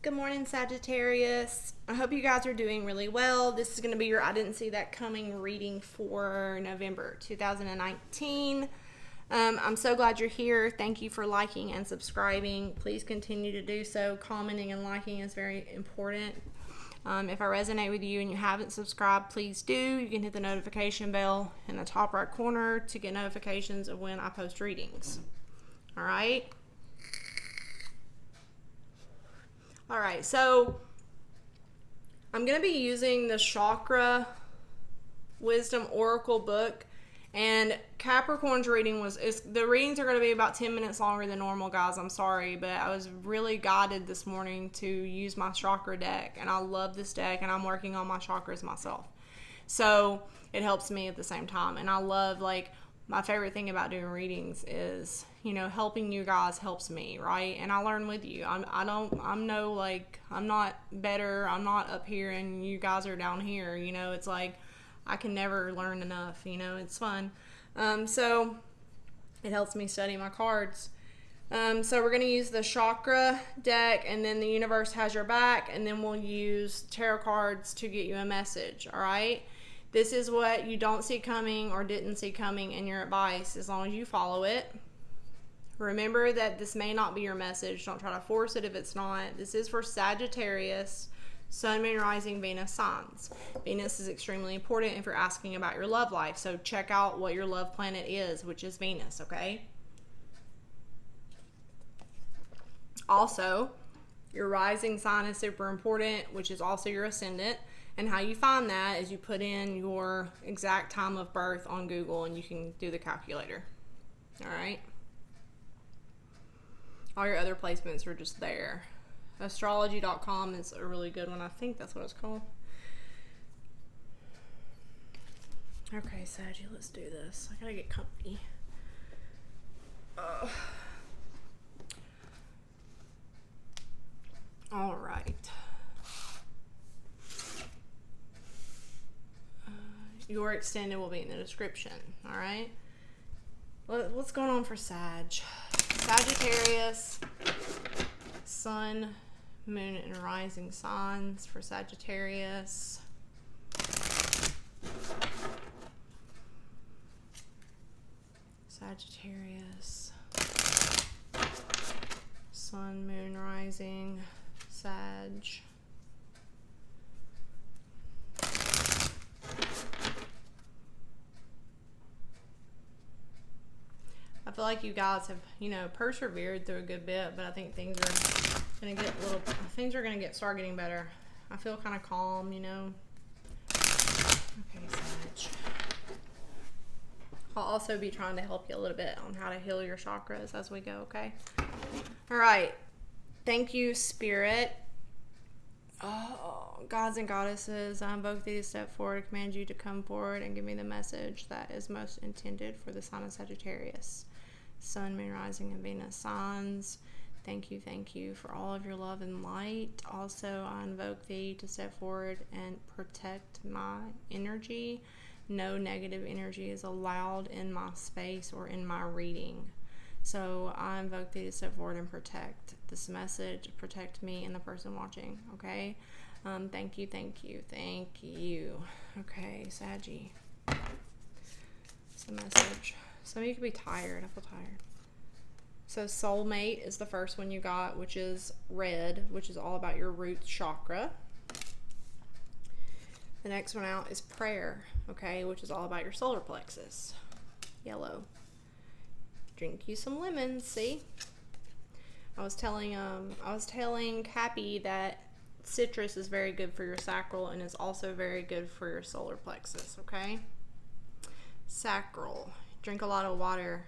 Good morning, Sagittarius. I hope you guys are doing really well. This is going to be your I Didn't See That Coming reading for November 2019. I'm so glad you're here. Thank you for liking and subscribing. Please continue to do so. Commenting and liking is very important. If I resonate with you and you haven't subscribed, please do. You can hit the notification bell in the top right corner to get notifications of when I post readings. All right? All right, so I'm going to be using the Chakra Wisdom Oracle book, and Capricorn's reading the readings are going to be about 10 minutes longer than normal, guys. I'm sorry, but I was really guided this morning to use my chakra deck, and I love this deck, and I'm working on my chakras myself. So it helps me at the same time, and I love, my favorite thing about doing readings is, helping you guys helps me, right? And I learn with you. I'm not better. I'm not up here and you guys are down here. It's like I can never learn enough. It's fun. So it helps me study my cards. So we're going to use the chakra deck, and then the universe has your back, and then we'll use tarot cards to get you a message, all right? This is what you don't see coming or didn't see coming in your advice, as long as you follow it. Remember that this may not be your message. Don't try to force it if it's not. This is for Sagittarius, Sun, Moon, Rising, Venus signs. Venus is extremely important if you're asking about your love life. So check out what your love planet is, which is Venus, okay? Also, your rising sign is super important, which is also your ascendant. And how you find that is you put in your exact time of birth on Google and you can do the calculator. All right? All your other placements are just there. Astrology.com is a really good one. I think that's what it's called. Okay, Saggy, let's do this. I gotta get comfy. All right. Your extended will be in the description, all right? What's going on for Sag? Sagittarius, Sun, Moon, and Rising signs for Sagittarius. Sagittarius, Sun, Moon, Rising, Sag. I feel like you guys have, persevered through a good bit, but I think things are gonna start getting better. I feel kind of calm, Okay, Sag. I'll also be trying to help you a little bit on how to heal your chakras as we go, okay? All right. Thank you, Spirit. Oh, gods and goddesses, I invoke thee to step forward, command you to come forward and give me the message that is most intended for the sign of Sagittarius. Sun, Moon, Rising, and Venus signs. Thank you for all of your love and light. Also, I invoke thee to step forward and protect my energy. No negative energy is allowed in my space or in my reading. So I invoke thee to step forward and protect this message, protect me and the person watching, okay? Thank you. Okay, Saggy. It's the message. Some of you could be tired. I feel tired. So soulmate is the first one you got, which is red, which is all about your root chakra. The next one out is prayer, okay, which is all about your solar plexus. Yellow. Drink you some lemons, see? I was telling Cappy that citrus is very good for your sacral and is also very good for your solar plexus, okay? Sacral. Drink a lot of water.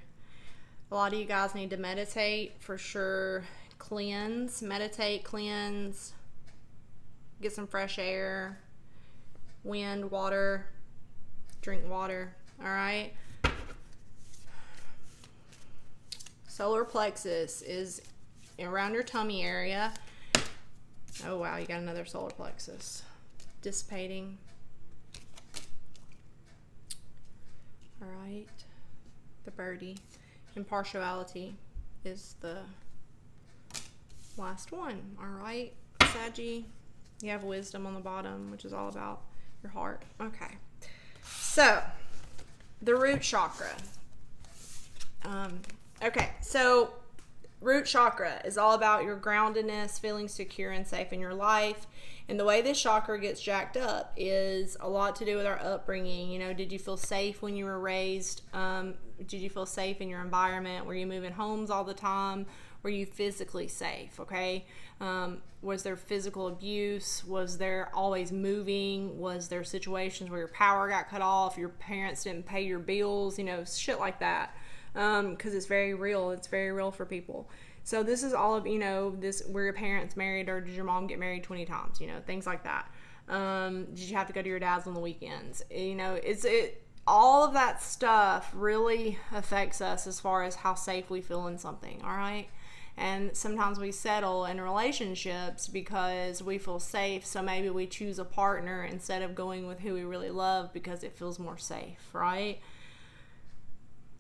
A lot of you guys need to meditate for sure. Cleanse. Meditate, cleanse. Get some fresh air. Wind, water. Drink water. All right? Solar plexus is around your tummy area. Oh, wow. You got another solar plexus. Dissipating. All right. The birdie. Impartiality is the last one. All right. Saggy? You have wisdom on the bottom, which is all about your heart. Okay. So, the root chakra. Okay, so root chakra is all about your groundedness, feeling secure and safe in your life. And the way this chakra gets jacked up is a lot to do with our upbringing. You know, did you feel safe when you were raised? Did you feel safe in your environment? Were you moving homes all the time? Were you physically safe? Okay. Was there physical abuse? Was there always moving? Was there situations where your power got cut off? Your parents didn't pay your bills? You know, shit like that. Because it's very real. It's very real for people. So this is all of, you know, this, were your parents married, or did your mom get married 20 times? You know, things like that. Did you have to go to your dad's on the weekends? You know, all of that stuff really affects us as far as how safe we feel in something. All right. And sometimes we settle in relationships because we feel safe. So maybe we choose a partner instead of going with who we really love because it feels more safe, right?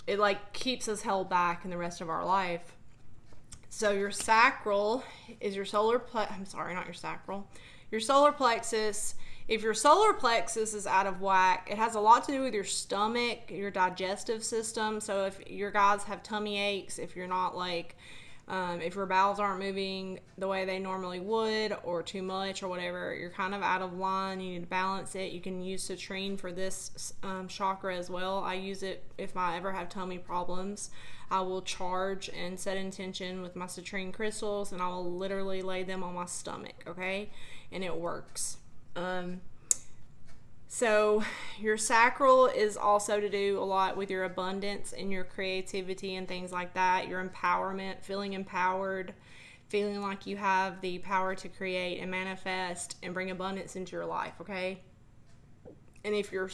It like keeps us held back in the rest of our life. So your sacral is your solar plexus. I'm sorry, not your sacral. Your solar plexus. If your solar plexus is out of whack, it has a lot to do with your stomach, your digestive system. So if your guys have tummy aches, if you're not like, if your bowels aren't moving the way they normally would, or too much or whatever, you're kind of out of line. You need to balance it. You can use citrine for this chakra as well. I use it if I ever have tummy problems. I will charge and set intention with my citrine crystals, and I will literally lay them on my stomach, okay? And it works. So your sacral is also to do a lot with your abundance and your creativity and things like that. Your empowerment, feeling empowered, feeling like you have the power to create and manifest and bring abundance into your life, okay? And if your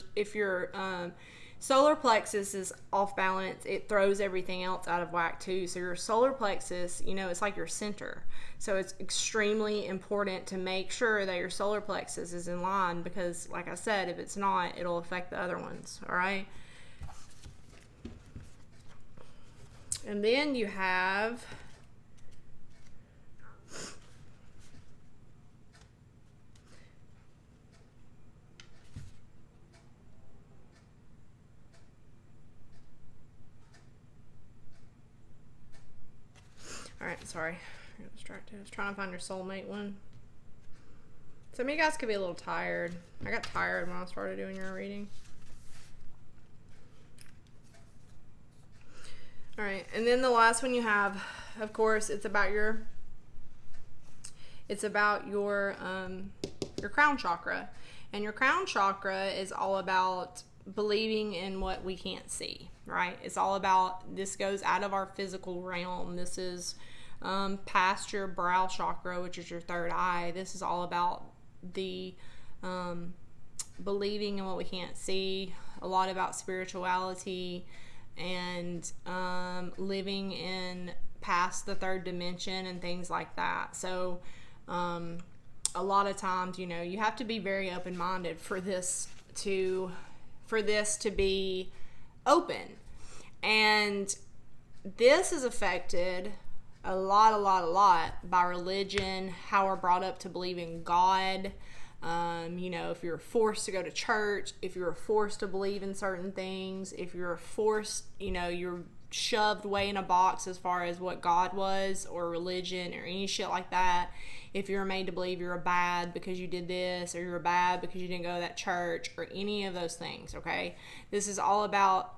solar plexus is off balance, it throws everything else out of whack too. So your solar plexus, you know, it's like your center. So it's extremely important to make sure that your solar plexus is in line, because like I said, if it's not, it'll affect the other ones. All right. And then you have Alright, sorry. I got distracted. I was trying to find your soulmate one. Some of you guys could be a little tired. I got tired when I started doing your reading. Alright, and then the last one you have, of course, it's about your crown chakra. And your crown chakra is all about believing in what we can't see, right? It's all about, this goes out of our physical realm. This is past your brow chakra, which is your third eye. This is all about the believing in what we can't see, a lot about spirituality and living in past the third dimension and things like that. So a lot of times, you know, you have to be very open-minded for this to be open. And this is affected a lot by religion, how we're brought up to believe in God. You know, if you're forced to go to church, if you're forced to believe in certain things, if you're forced, you know, you're shoved way in a box as far as what God was, or religion, or any shit like that. If you're made to believe you're bad because you did this, or you're bad because you didn't go to that church, or any of those things, okay? This is all about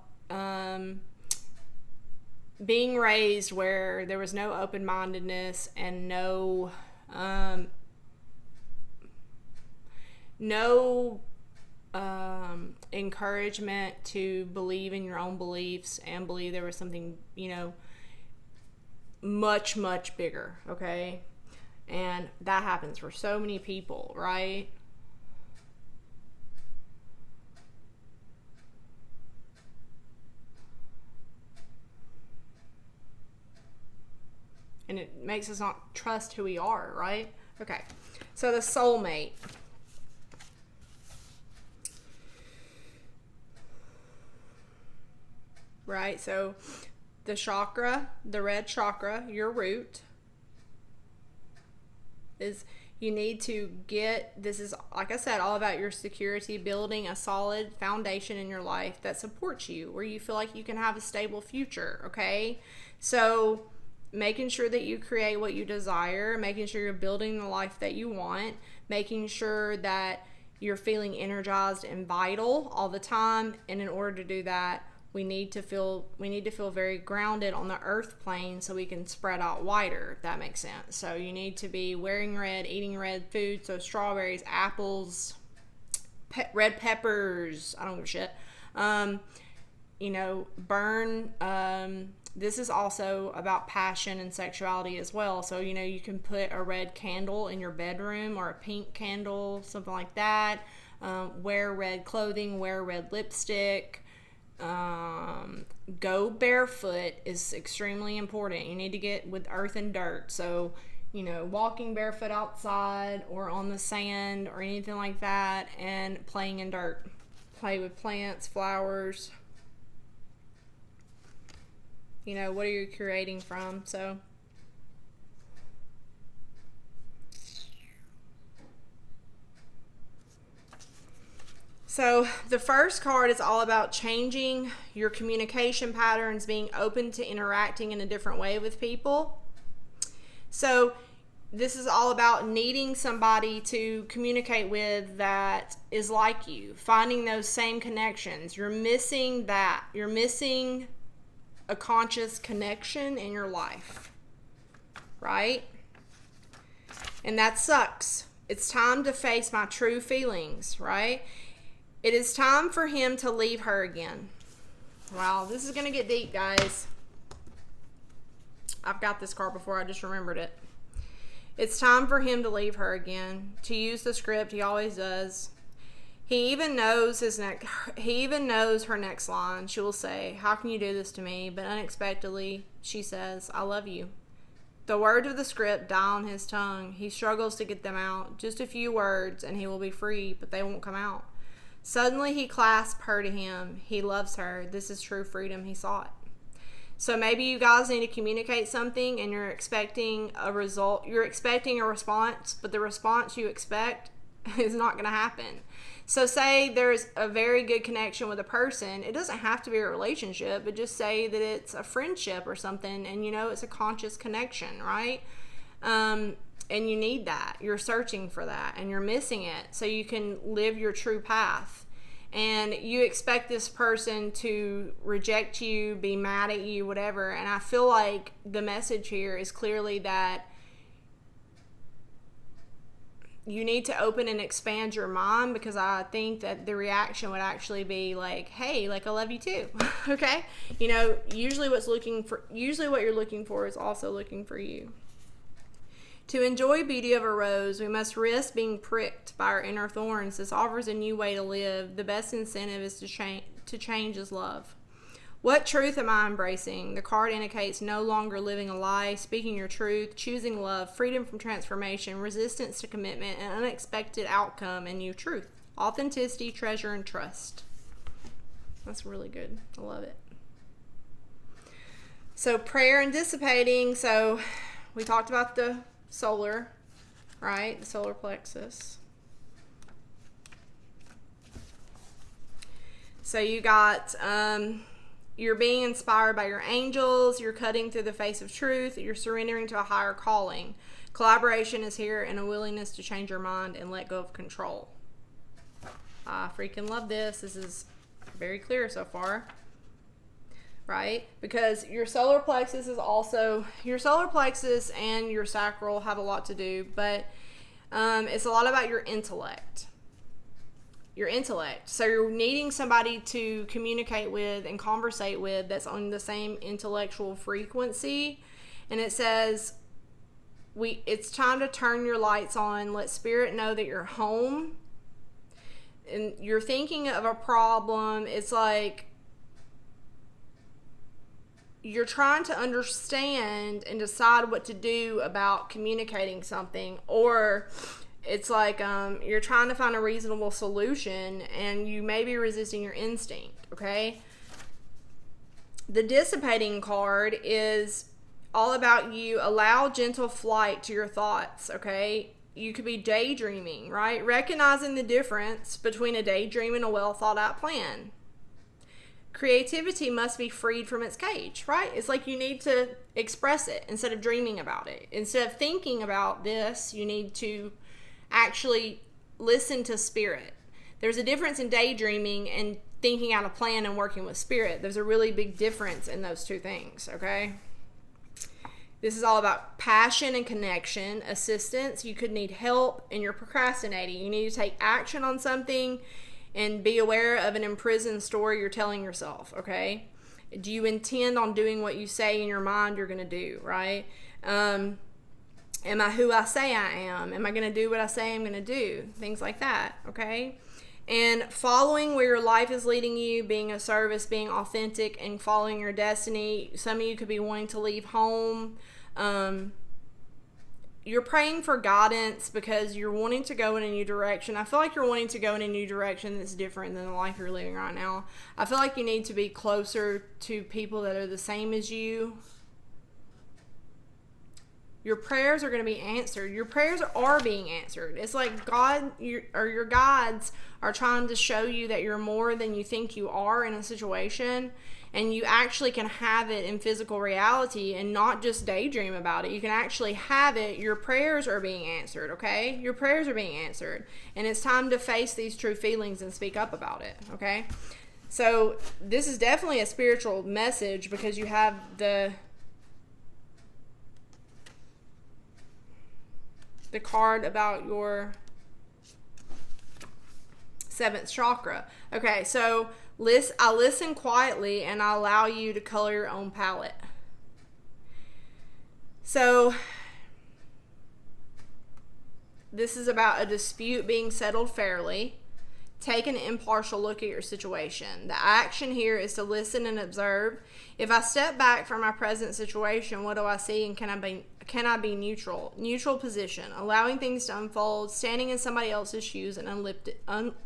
being raised where there was no open-mindedness and no encouragement to believe in your own beliefs and believe there was something, you know, much bigger, okay? And that happens for so many people, right? And it makes us not trust who we are, right? Okay, so the soulmate. Right, so the chakra, the red chakra, your root, is you need to get, this is, like I said, all about your security, building a solid foundation in your life that supports you, where you feel like you can have a stable future, okay? So making sure that you create what you desire, making sure you're building the life that you want, making sure that you're feeling energized and vital all the time. And in order to do that, we need to feel very grounded on the earth plane so we can spread out wider, if that makes sense. So you need to be wearing red, eating red food, so strawberries, apples, red peppers, I don't give a shit. Burn. This is also about passion and sexuality as well. So, you can put a red candle in your bedroom, or a pink candle, something like that. Wear red clothing, wear red lipstick. Go barefoot is extremely important. You need to get with earth and dirt. So, walking barefoot outside or on the sand or anything like that, and playing in dirt. Play with plants, flowers. What are you creating from? So the first card is all about changing your communication patterns, being open to interacting in a different way with people. So this is all about needing somebody to communicate with that is like you, finding those same connections. You're missing that. You're missing a conscious connection in your life, right? And that sucks. It's time to face my true feelings, right? It is time for him to leave her again. Wow, this is going to get deep, guys. I've got this card before, I just remembered it. It's time for him to leave her again, to use the script he always does. He even knows her next line. She will say, "How can you do this to me?" But unexpectedly, she says, "I love you." The words of the script die on his tongue. He struggles to get them out. Just a few words and he will be free, but they won't come out. Suddenly he clasps her to him. He loves her. This is true freedom he sought. So maybe you guys need to communicate something and you're expecting a result. You're expecting a response, but the response you expect is not going to happen. So say there's a very good connection with a person. It doesn't have to be a relationship, but just say that it's a friendship or something, and it's a conscious connection, right? And you need that. You're searching for that and you're missing it so you can live your true path. And you expect this person to reject you, be mad at you, whatever. And I feel like the message here is clearly that you need to open and expand your mind, because I think that the reaction would actually be like, "Hey, I love you too." Okay? Usually what you're looking for is also looking for you. To enjoy beauty of a rose, we must risk being pricked by our inner thorns. This offers a new way to live. The best incentive is to change is love. What truth am I embracing? The card indicates no longer living a lie, speaking your truth, choosing love, freedom from transformation, resistance to commitment, and unexpected outcome, and new truth. Authenticity, treasure, and trust. That's really good. I love it. So prayer and dissipating. So we talked about the solar, right? The solar plexus. So you got you're being inspired by your angels, you're cutting through the face of truth, you're surrendering to a higher calling. Collaboration is here, and a willingness to change your mind and let go of control. I freaking love this. This is very clear so far. Right? Because your solar plexus and your sacral have a lot to do, but it's a lot about your intellect. So you're needing somebody to communicate with and conversate with that's on the same intellectual frequency. And it says, it's time to turn your lights on. Let spirit know that you're home. And you're thinking of a problem. It's like you're trying to understand and decide what to do about communicating something, or it's like you're trying to find a reasonable solution and you may be resisting your instinct, okay? The dissipating card is all about you. Allow gentle flight to your thoughts, okay? You could be daydreaming, right? Recognizing the difference between a daydream and a well thought out plan. Creativity must be freed from its cage, right? It's like you need to express it instead of dreaming about it. Instead of thinking about this, you need to actually listen to spirit. There's a difference in daydreaming and thinking out a plan and working with spirit. There's a really big difference in those two things, okay? This is all about passion and connection, assistance. You could need help and you're procrastinating. You need to take action on something and be aware of an imprisoned story you're telling yourself, okay? Do you intend on doing what you say in your mind you're going to do, right? Am I who I say I am? Am I going to do what I say I'm going to do? Things like that, okay? And following where your life is leading you, being of service, being authentic, and following your destiny. Some of you could be wanting to leave home. You're praying for guidance because you're wanting to go in a new direction. I feel like you're wanting to go in a new direction that's different than the life you're living right now. I feel like you need to be closer to people that are the same as you. Your prayers are going to be answered. Your prayers are being answered. It's like God or your guides are trying to show you that you're more than you think you are in a situation, and you actually can have it in physical reality and not just daydream about it. You can actually have it. Your prayers are being answered, okay? Your prayers are being answered, and it's time to face these true feelings and speak up about it, okay? So this is definitely a spiritual message because you have the card about your 7th chakra. Okay, so I listen quietly and I allow you to color your own palette. So this is about a dispute being settled fairly. Take an impartial look at your situation. The action here is to listen and observe. If I step back from my present situation, what do I see, and can I be neutral? Neutral position, allowing things to unfold, standing in somebody else's shoes, and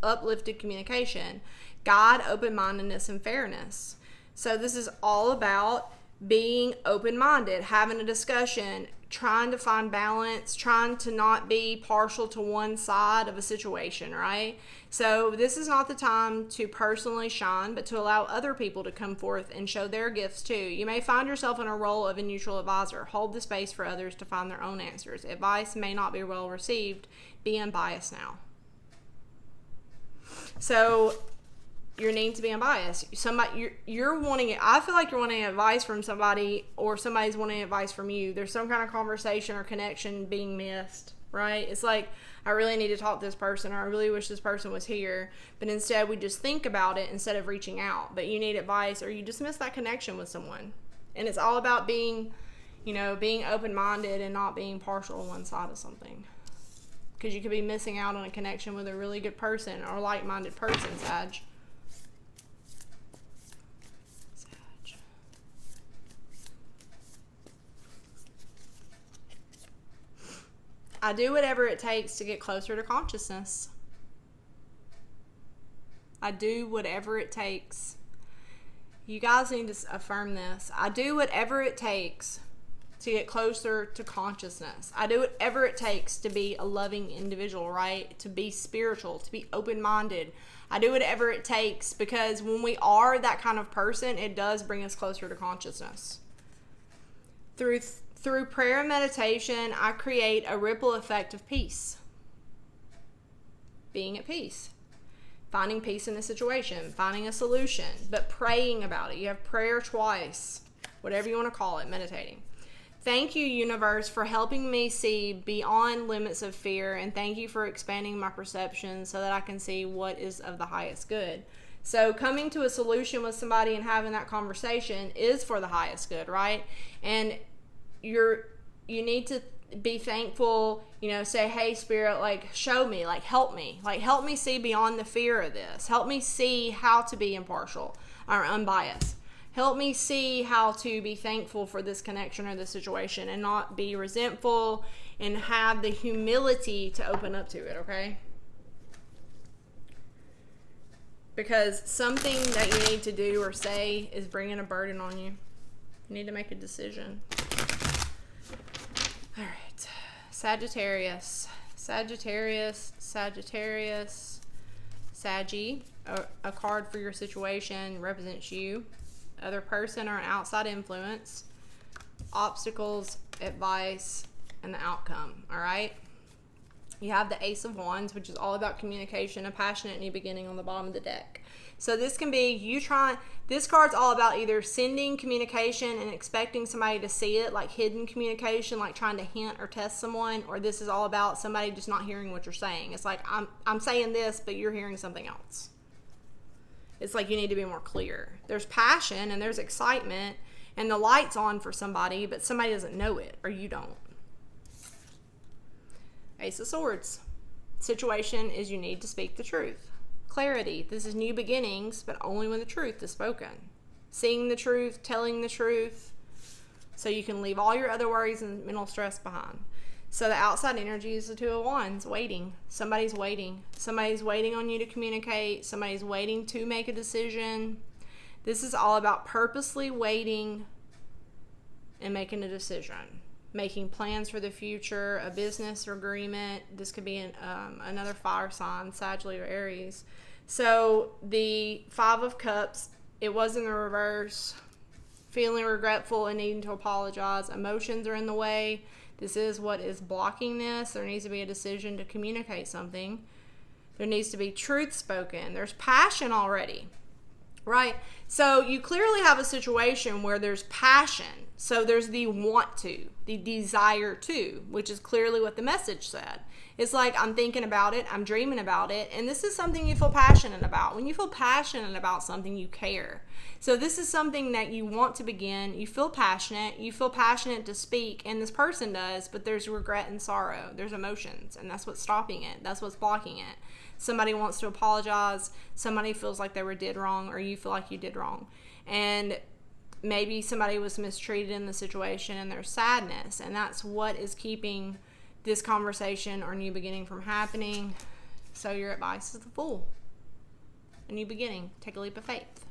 uplifted communication. God, open-mindedness, and fairness. So this is all about being open-minded, having a discussion, trying to find balance, trying to not be partial to one side of a situation, right? So this is not the time to personally shine, but to allow other people to come forth and show their gifts too. You may find yourself in a role of a neutral advisor. Hold the space for others to find their own answers. Advice may not be well received. Be unbiased now. So you need to be unbiased. You're wanting it. I feel like you're wanting advice from somebody, or somebody's wanting advice from you. There's some kind of conversation or connection being missed, right? It's like, I really need to talk to this person, or I really wish this person was here. But instead, we just think about it instead of reaching out. But you need advice, or you just miss that connection with someone. And it's all about being open-minded and not being partial on one side of something. Because you could be missing out on a connection with a really good person or like-minded person, Sag. I do whatever it takes to get closer to consciousness. I do whatever it takes. You guys need to affirm this. I do whatever it takes to get closer to consciousness. I do whatever it takes to be a loving individual, right? To be spiritual, to be open-minded. I do whatever it takes, because when we are that kind of person, it does bring us closer to consciousness. Through prayer and meditation, I create a ripple effect of peace. Being at peace. Finding peace in the situation. Finding a solution. But praying about it. You have prayer twice. Whatever you want to call it. Meditating. Thank you, universe, for helping me see beyond limits of fear. And thank you for expanding my perception so that I can see what is of the highest good. So coming to a solution with somebody and having that conversation is for the highest good, right? And you need to be thankful, say, hey, Spirit, like, show me, like, help me see beyond the fear of this. Help me see how to be impartial or unbiased. Help me see how to be thankful for this connection or this situation and not be resentful, and have the humility to open up to it, okay? Because something that you need to do or say is bringing a burden on you. You need to make a decision. Sagittarius. Sagittarius, Sagittarius, Saggy. A card for your situation represents you. Other person or an outside influence. Obstacles, advice, and the outcome. All right. You have the Ace of Wands, which is all about communication, a passionate new beginning on the bottom of the deck. So this can be you trying, this card's all about either sending communication and expecting somebody to see it, like hidden communication, like trying to hint or test someone, or this is all about somebody just not hearing what you're saying. It's like, I'm saying this, but you're hearing something else. It's like you need to be more clear. There's passion and there's excitement and the light's on for somebody, but somebody doesn't know it or you don't. Ace of Swords. Situation is you need to speak the truth. Clarity. This is new beginnings, but only when the truth is spoken. Seeing the truth, telling the truth, so you can leave all your other worries and mental stress behind. So the outside energy is the Two of Wands, waiting. Somebody's waiting. Somebody's waiting on you to communicate. Somebody's waiting to make a decision. This is all about purposely waiting and making a decision. Making plans for the future, a business agreement. This could be another fire sign, Sagittarius or Aries. So the Five of Cups, it was in the reverse. Feeling regretful and needing to apologize. Emotions are in the way. This is what is blocking this. There needs to be a decision to communicate something. There needs to be truth spoken. There's passion already, right? So you clearly have a situation where there's passion. So there's the want to, the desire to, which is clearly what the message said. It's like, I'm thinking about it, I'm dreaming about it, and this is something you feel passionate about. When you feel passionate about something, you care. So this is something that you want to begin, you feel passionate to speak, and this person does, but there's regret and sorrow, there's emotions, and that's what's stopping it, that's what's blocking it. Somebody wants to apologize, somebody feels like they did wrong, or you feel like you did wrong. And maybe somebody was mistreated in the situation and there's sadness, and that's what is keeping this conversation or new beginning from happening. So your advice is the Fool. A new beginning. Take a leap of faith.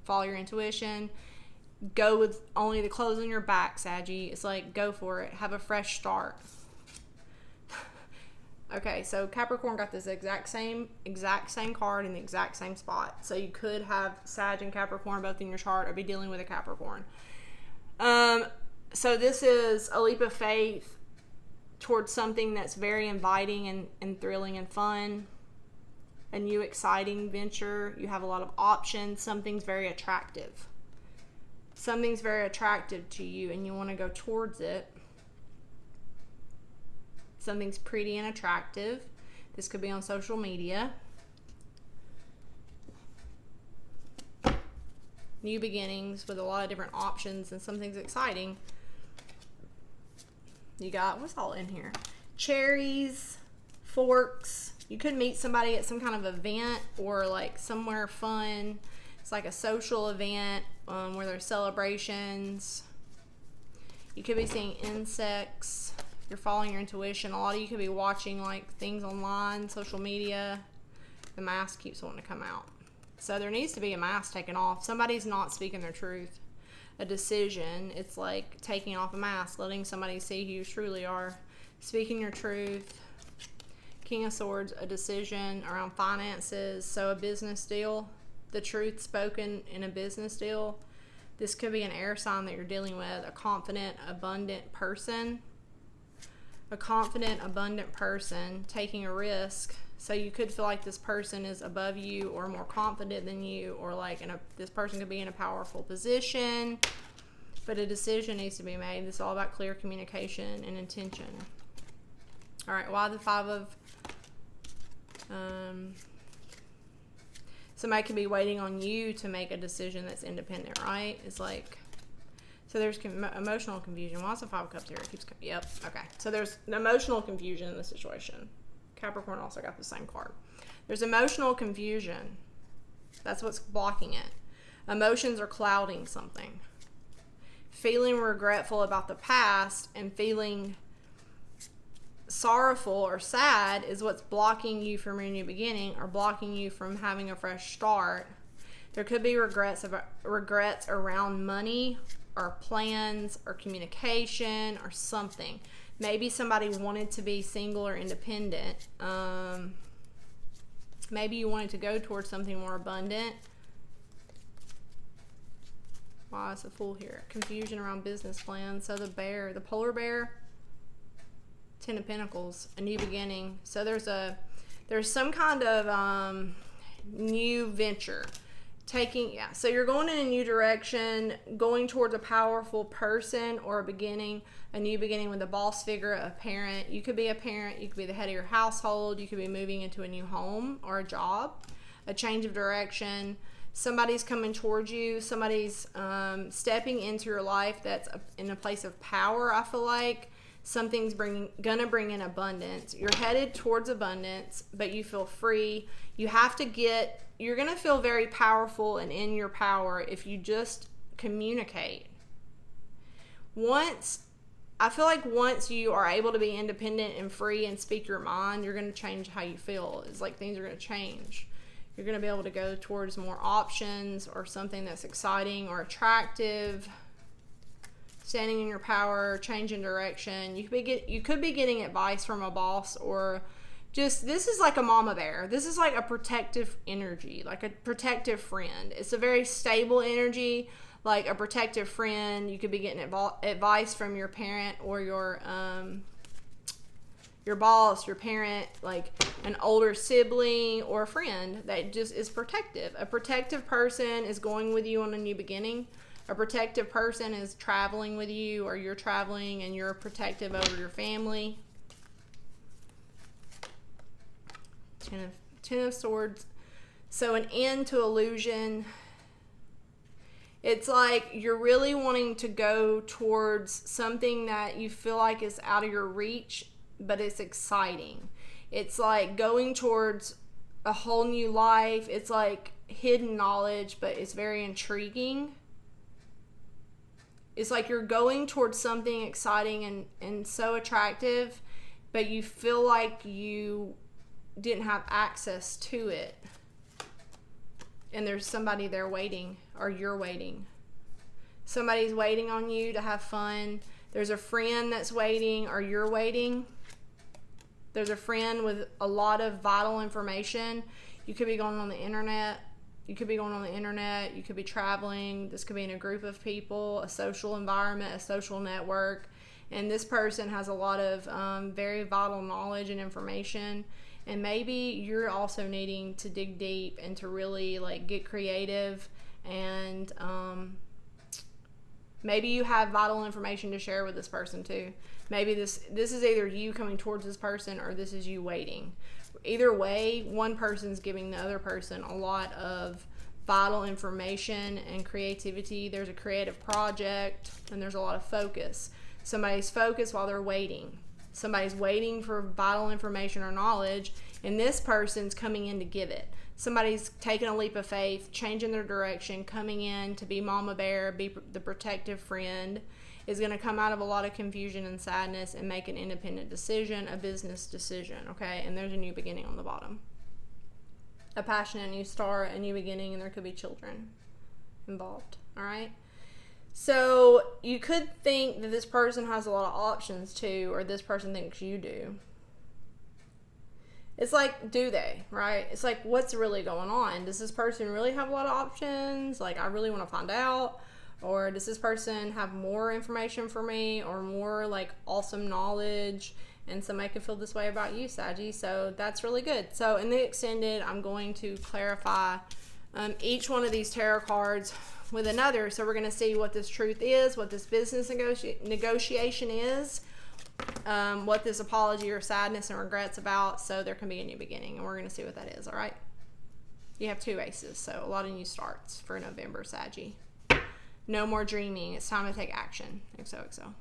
Follow your intuition. Go with only the clothes on your back, Saggy. It's like, go for it. Have a fresh start. Okay, so Capricorn got this exact same card in the exact same spot. So you could have Sag and Capricorn both in your chart or be dealing with a Capricorn. So this is a leap of faith towards something that's very inviting and thrilling and fun. A new exciting venture. You have a lot of options. Something's very attractive. Something's very attractive to you and you want to go towards it. Something's pretty and attractive. This could be on social media. New beginnings with a lot of different options and something's exciting. You got, what's all in here? Cherries, forks. You could meet somebody at some kind of event or like somewhere fun. It's like a social event where there's celebrations. You could be seeing insects. You're following your intuition. A lot of you could be watching like things online, social media. The mask keeps wanting to come out. So there needs to be a mask taken off. Somebody's not speaking their truth. A decision. It's like taking off a mask, letting somebody see who you truly are. Speaking your truth. King of Swords, a decision around finances. So a business deal. The truth spoken in a business deal. This could be an air sign that you're dealing with. A confident, abundant person. A confident, abundant person taking a risk. So you could feel like this person is above you or more confident than you, or like this person could be in a powerful position, but a decision needs to be made. This is all about clear communication and intention. All right, why the Five of... somebody could be waiting on you to make a decision that's independent, right? It's like... So there's emotional confusion. Why is the Five of Cups here? It keeps, yep, okay. So there's emotional confusion in the situation. Capricorn also got the same card. There's emotional confusion. That's what's blocking it. Emotions are clouding something. Feeling regretful about the past and feeling sorrowful or sad is what's blocking you from your new beginning or blocking you from having a fresh start. There could be regrets around money or plans or communication or something. Maybe somebody wanted to be single or independent. Maybe you wanted to go towards something more abundant. Wow, it's a Fool here. Confusion around business plans. So the bear, the polar bear, 10 of Pentacles, a new beginning. So there's some kind of new venture. So you're going in a new direction, going towards a powerful person or a new beginning with a boss figure, a parent. You could be a parent, you could be the head of your household, you could be moving into a new home or a job, a change of direction. Somebody's coming towards you, somebody's stepping into your life that's in a place of power, I feel like. Something's gonna bring in abundance. You're headed towards abundance, but you feel you're gonna feel very powerful and in your power if you just communicate. Once you are able to be independent and free and speak your mind, you're gonna change how you feel. It's like things are gonna change. You're gonna be able to go towards more options or something that's exciting or attractive. Standing in your power, changing direction. You could be getting advice from a boss, or just, this is like a mama bear. This is like a protective energy, like a protective friend. It's a very stable energy, like a protective friend. You could be getting advice from your parent or your boss, your parent, like an older sibling or a friend that just is protective. A protective person is going with you on a new beginning. A protective person is traveling with you, or you're traveling and you're protective over your family. Ten of Swords. So an end to illusion. It's like you're really wanting to go towards something that you feel like is out of your reach, but it's exciting. It's like going towards a whole new life. It's like hidden knowledge, but it's very intriguing. It's like you're going towards something exciting and so attractive, but you feel like you didn't have access to it. And there's somebody there waiting, or you're waiting. Somebody's waiting on you to have fun. There's a friend that's waiting, or you're waiting. There's a friend with a lot of vital information. You could be going on the internet. You could be traveling. This could be in a group of people, a social environment, a social network. And this person has a lot of very vital knowledge and information. And maybe you're also needing to dig deep and to really like get creative. And maybe you have vital information to share with this person too. Maybe this is either you coming towards this person, or this is you waiting. Either way, one person's giving the other person a lot of vital information and creativity. There's a creative project, and there's a lot of focus. Somebody's focused while they're waiting. Somebody's waiting for vital information or knowledge, and this person's coming in to give it. Somebody's taking a leap of faith, changing their direction, coming in to be mama bear, be the protective friend, is going to come out of a lot of confusion and sadness and make an independent decision, a business decision, okay? And there's a new beginning on the bottom. A passionate new start, a new beginning, and there could be children involved, all right? So you could think that this person has a lot of options too, or this person thinks you do. It's like, do they, right? It's like, what's really going on? Does this person really have a lot of options? Like, I really want to find out. Or does this person have more information for me, or more like awesome knowledge? And somebody could feel this way about you, Saggy. So that's really good. So in the extended, I'm going to clarify each one of these tarot cards with another. So we're going to see what this truth is, what this business negotiation is, what this apology or sadness and regrets about. So there can be a new beginning, and we're going to see what that is. All right. You have 2 aces. So a lot of new starts for November, Saggy. No more dreaming. It's time to take action. XOXO.